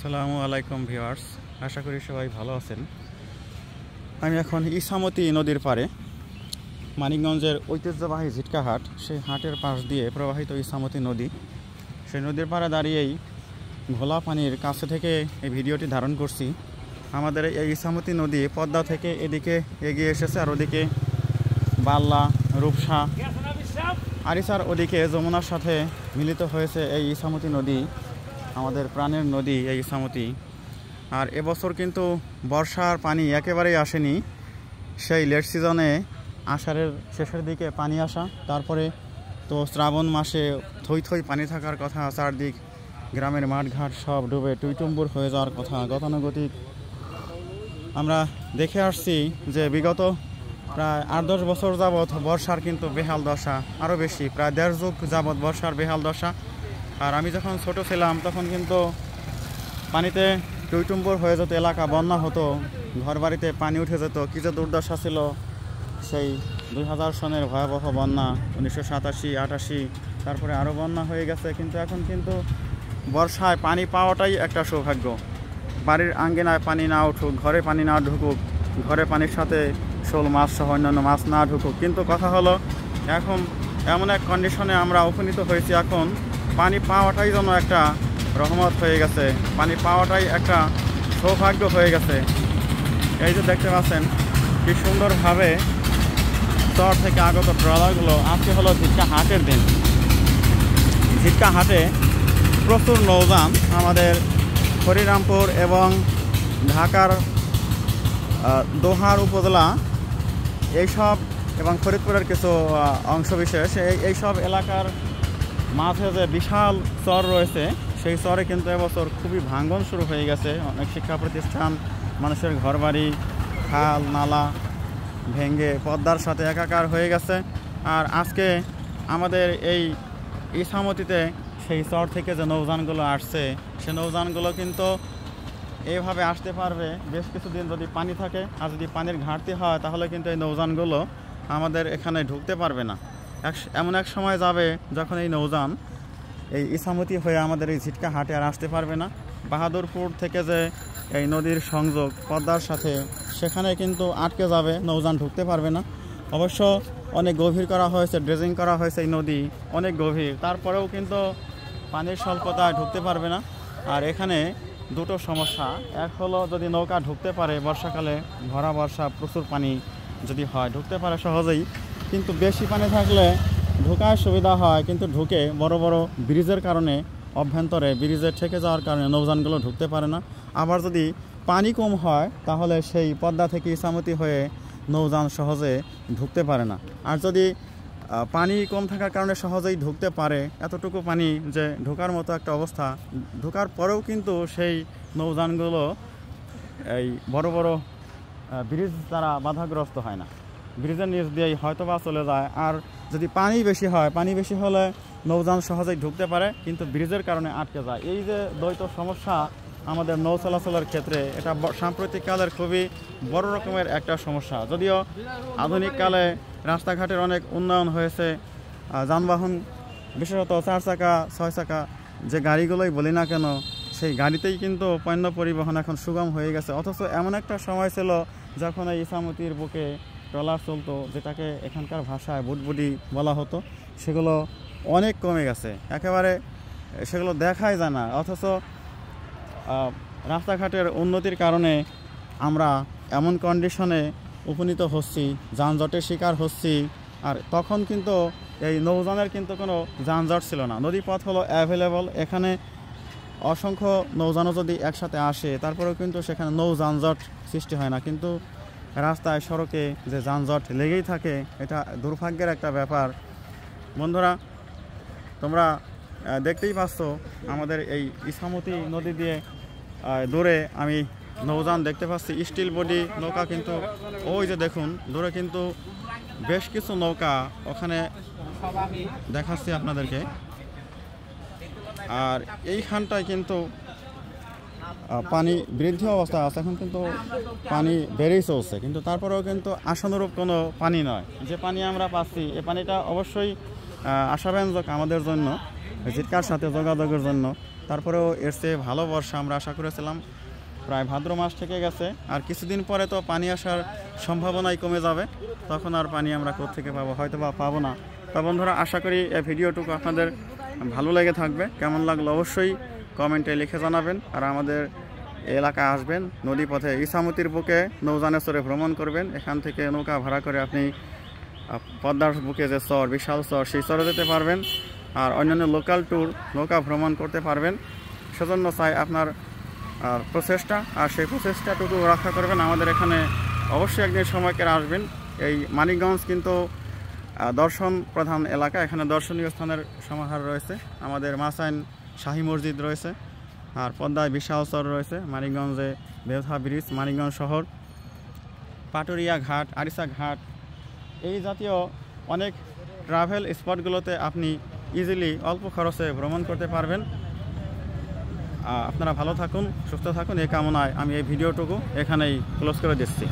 আসসালামু আলাইকুম ভিউয়ার্স, আশা করি সবাই ভালো আছেন। আমি এখন ইছামতি নদীর পাড়ে, মানিকগঞ্জের ঐতিহ্যবাহী ঝিটকা হাট, সেই হাটের পাশ দিয়ে প্রবাহিত ইছামতি নদী। সেই নদীর পাড়ে দাঁড়িয়েই ঘোলা পানির কাছে থেকে এই ভিডিওটি ধারণ করছি। আমাদের এই ইছামতি নদী পদ্মা থেকে এদিকে এগিয়ে এসেছে, আর ওদিকে বাল্লা, রূপসা, আরিসার ওদিকে যমুনার সাথে মিলিত হয়েছে এই ইছামতি নদী, আমাদের প্রাণের নদী এই ইছামতি। আর এবছর কিন্তু বর্ষার পানি একেবারেই আসেনি। সেই লেট সিজনে আষাঢ়ের শেষের দিকে পানি আসা, তারপরে তো শ্রাবণ মাসে থই থই পানি থাকার কথা, চারদিক গ্রামের মাঠঘাট সব ডুবে টুইটুম্বুর হয়ে যাওয়ার কথা। গতানুগতিক আমরা দেখে আসছি যে বিগত প্রায় 8-10 বছর যাবৎ বর্ষার কিন্তু বেহাল দশা, আরও বেশি, প্রায় 1.5 যুগ যাবৎ বর্ষার বেহাল দশা। আর আমি যখন ছোট ছিলাম তখন কিন্তু পানিতে টুইটুম্বুর হয়ে যেত এলাকা, বন্যা হতো, ঘর বাড়িতে পানি উঠে যেত। কী যে দুর্দশা ছিল সেই 2000 সনের ভয়াবহ বন্যা, 1987-88, তারপরে আরও বন্যা হয়ে গেছে। কিন্তু এখন কিন্তু বর্ষায় পানি পাওয়াটাই একটা সৌভাগ্য। বাড়ির আঙ্গিনায় পানি না উঠুক, ঘরে পানি না ঢুকুক, ঘরে পানির সাথে শোল মাছ সহ অন্যান্য মাছ না ঢুকুক, কিন্তু কথা হলো এখন এমন এক কন্ডিশনে আমরা উপনীত হয়েছি, এখন পানি পাওয়াটাই যেন একটা রহমত হয়ে গেছে, পানি পাওয়াটাই একটা সৌভাগ্য হয়ে গেছে। এই যে দেখতে পাচ্ছেন কি সুন্দরভাবে চর থেকে আগত ট্রলারগুলো। আজকে হলো ঝিটকা হাটের দিন। ঝিটকা হাটে প্রচুর নৌযান আমাদের হরিরামপুর এবং ঢাকার দোহার উপজেলা এইসব এবং ফরিদপুরের কিছু অংশবিশেষ, এইসব এলাকার মাঝে যে বিশাল চর রয়েছে, সেই চরে কিন্তু এবছর খুবই ভাঙন শুরু হয়ে গেছে। অনেক শিক্ষা প্রতিষ্ঠান, মানুষের ঘরবাড়ি, খাল নালা ভেঙে পদ্মার সাথে একাকার হয়ে গেছে। আর আজকে আমাদের এই ইছামতিতে সেই চর থেকে যে নৌযানগুলো আসছে, সে নৌযানগুলো কিন্তু এইভাবে আসতে পারবে বেশ কিছুদিন যদি পানি থাকে। আর যদি পানির ঘাটতি হয় তাহলে কিন্তু এই নৌযানগুলো আমাদের এখানে ঢুকতে পারবে না। এমন এক সময় যাবে যখন এই নৌযান এই ইছামতি হয়ে আমাদের এই ঝিটকা হাটে আর আসতে পারবে না। বাহাদুরপুর থেকে যে এই নদীর সংযোগ পদ্মার সাথে, সেখানে কিন্তু আটকে যাবে, নৌযান ঢুকতে পারবে না। অবশ্য অনেক গভীর করা হয়েছে, ড্রেজিং করা হয়েছে, এই নদী অনেক গভীর, তারপরেও কিন্তু পানির স্বল্পতায় ঢুকতে পারবে না। আর এখানে দুটো সমস্যা, এক হলো যদি নৌকা ঢুকতে পারে বর্ষাকালে, ভরা বর্ষা প্রচুর পানি যদি হয় ঢুকতে পারে সহজেই, কিন্তু বেশি পানি থাকলে ঢোকার সুবিধা হয়, কিন্তু ঢুকে বড় বড় ব্রিজের কারণে, অভ্যন্তরে ব্রিজে ঠেকে যাওয়ার কারণে নৌযানগুলো ঢুকতে পারে না। আবার যদি পানি কম হয় তাহলে সেই পদ্মা থেকে ইছামতি হয়ে নৌযান সহজে ঢুকতে পারে না। আর যদি পানি কম থাকার কারণে সহজেই ঢুকতে পারে, এতটুকু পানি যে ঢোকার মতো একটা অবস্থা, ঢোকার পরেও কিন্তু সেই নৌযানগুলো এই বড় বড় ব্রিজ দ্বারা বাধাগ্রস্ত হয় না, ব্রিজের নিচ দিয়েই হয়তো বা চলে যায়। আর যদি পানি বেশি হয়, পানি বেশি হলে নৌযান সহজেই ঢুকতে পারে, কিন্তু ব্রিজের কারণে আটকে যায়। এই যে দ্বৈত সমস্যা আমাদের নৌ চলাচলের ক্ষেত্রে, এটা সাম্প্রতিককালের খুবই বড় রকমের একটা সমস্যা। যদিও আধুনিককালে রাস্তাঘাটের অনেক উন্নয়ন হয়েছে, যানবাহন বিশেষত 4 চাকা 6 চাকা যে গাড়িগুলোই বলি না কেন, সেই গাড়িতেই কিন্তু পণ্য পরিবহন এখন সুগম হয়ে গেছে। অথচ এমন একটা সময় ছিল যখন এই ইছামতির বুকে ট্রলার চলতো, যেটাকে এখানকার ভাষায় বুটবুটি বলা হতো, সেগুলো অনেক কমে গেছে, একেবারে সেগুলো দেখাই যায় না। অথচ রাস্তাঘাটের উন্নতির কারণে আমরা এমন কন্ডিশনে উপনীত হচ্ছি, যানজটের শিকার হচ্ছি। আর তখন কিন্তু এই নৌযানের কিন্তু কোনো যানজট ছিল না, নদীপথ হলো অ্যাভেলেবল। এখানে অসংখ্য নৌযানও যদি একসাথে আসে তারপরেও কিন্তু সেখানে নৌ যানজট সৃষ্টি হয় না, কিন্তু রাস্তায় সড়কে যে যানজট লেগেই থাকে, এটা দুর্ভাগ্যের একটা ব্যাপার। বন্ধুরা, তোমরা দেখতেই পাচ্ছ আমাদের এই ইছামতি নদী দিয়ে দূরে আমি নৌযান দেখতে পাচ্ছি, স্টিল বডি নৌকা, কিন্তু ওই যে দেখুন দূরে কিন্তু বেশ কিছু নৌকা ওখানে দেখাচ্ছি আপনাদেরকে। আর এইখানটায় কিন্তু পানি বৃদ্ধি অবস্থা আছে, এখন কিন্তু পানি বেড়েই চলছে, কিন্তু তারপরেও কিন্তু আশানুরূপ কোনো পানি নয়। যে পানি আমরা পাচ্ছি, এই পানিটা অবশ্যই আশাব্যঞ্জক আমাদের জন্য, ঝিটকার সাথে যোগাযোগের জন্য। তারপরেও এর চেয়ে ভালো বর্ষা আমরা আশা করেছিলাম। প্রায় ভাদ্র মাস থেকে গেছে, আর কিছুদিন পরে তো পানি আসার সম্ভাবনাই কমে যাবে, তখন আর পানি আমরা কোত্থেকে পাবো, হয়তো বা পাবো না। তা বন্ধুরা, আশা করি এই ভিডিওটুকু আপনাদের ভালো লেগে থাকবে। কেমন লাগলো অবশ্যই কমেন্টে লিখে জানাবেন। আর আমাদের এলাকায় আসবেন, নদীপথে ইছামতির বুকে নৌযানে চড়ে ভ্রমণ করবেন। এখান থেকে নৌকা ভাড়া করে আপনি পদ্মার বুকে যে চর, বিশাল চর, সেই চরে যেতে পারবেন। আর অন্যান্য লোকাল ট্যুর, নৌকা ভ্রমণ করতে পারবেন। সেজন্য চাই আপনার প্রচেষ্টা, আর সেই প্রচেষ্টাটুকু রক্ষা করবেন। আমাদের এখানে অবশ্যই একদিন সময় করে আসবেন। এই মানিকগঞ্জ কিন্তু দর্শন প্রধান এলাকা, এখানে দর্শনীয় স্থানের সমাহার রয়েছে। আমাদের মাসাইন শাহী মসজিদ রয়েছে, আর পদ্মায় বিশাল চর রয়েছে, মানিকগঞ্জে বেউথা ব্রিজ, মানিকগঞ্জ শহর, পাটুরিয়া ঘাট, আরিসা ঘাট, এই জাতীয় অনেক ট্রাভেল স্পটগুলোতে আপনি ইজিলি অল্প খরচে ভ্রমণ করতে পারবেন। আপনারা ভালো থাকুন, সুস্থ থাকুন, এই কামনায় আমি এই ভিডিওটুকু এখানেই ক্লোজ করে দিচ্ছি।